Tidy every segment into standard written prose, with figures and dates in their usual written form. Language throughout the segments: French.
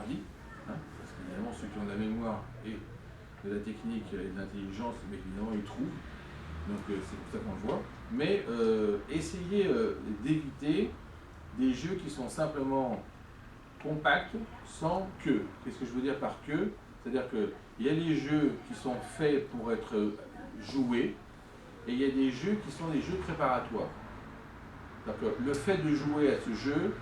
Picardie, hein, parce qu'évidemment ceux qui ont de la mémoire et de la technique et de l'intelligence, mais évidemment ils trouvent, donc c'est pour ça qu'on le voit. Mais essayez d'éviter des jeux qui sont simplement compacts, sans queue. Qu'est-ce que je veux dire par queue? C'est-à-dire qu'il y a des jeux qui sont faits pour être joués, et il y a des jeux qui sont des jeux préparatoires. Le fait de jouer à ce jeu,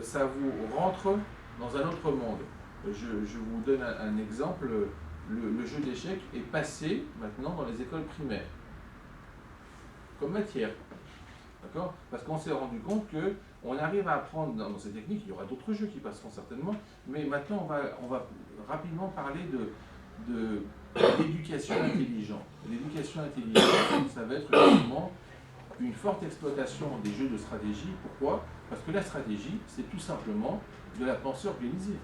ça vous rentre dans un autre monde. Je vous donne un exemple. Le jeu d'échecs est passé maintenant dans les écoles primaires, comme matière. D'accord? Parce qu'on s'est rendu compte qu'on arrive à apprendre dans ces techniques, il y aura d'autres jeux qui passeront certainement, mais maintenant on va rapidement parler d'éducation intelligente. L'éducation intelligente, ça va être justement une forte exploitation des jeux de stratégie. Pourquoi? Parce que la stratégie, c'est tout simplement de la pensée organisée.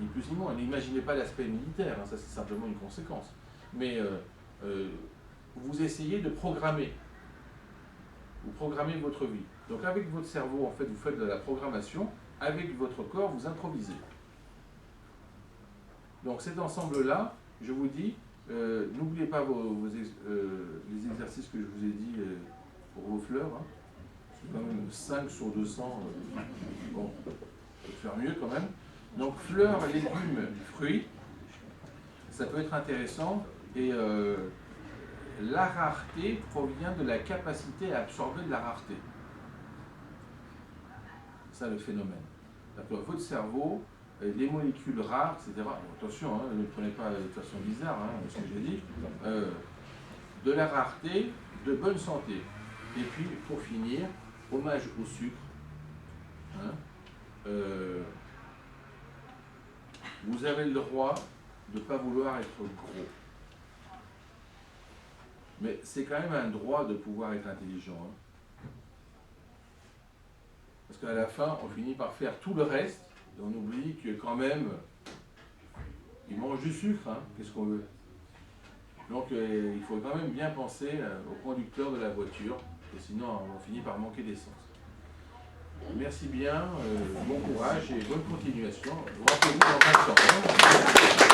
Ni plus ni moins. N'imaginez pas l'aspect militaire, hein, ça c'est simplement une conséquence. Mais vous essayez de programmer. Vous programmez votre vie. Donc avec votre cerveau, en fait, vous faites de la programmation. Avec votre corps, vous improvisez. Donc cet ensemble-là, je vous dis, n'oubliez pas les exercices que je vous ai dit pour vos fleurs. Hein. C'est quand même 5 sur 200. Bon, on peut faire mieux quand même. Donc fleurs, légumes, fruits, ça peut être intéressant. Et la rareté provient de la capacité à absorber de la rareté. C'est ça le phénomène. Votre cerveau, les molécules rares, etc. Bon, attention, hein, ne le prenez pas de façon bizarre, hein, ce que j'ai dit. De la rareté, de bonne santé. Et puis, pour finir, hommage au sucre. Hein, vous avez le droit de ne pas vouloir être gros. Mais c'est quand même un droit de pouvoir être intelligent. Hein. Parce qu'à la fin, on finit par faire tout le reste, et on oublie que quand même, ils mangent du sucre, hein. Qu'est-ce qu'on veut? Donc il faut quand même bien penser au conducteur de la voiture, et sinon on finit par manquer d'essence. Merci bien, bon courage et bonne continuation. Rappelez-vous dans 20 ans.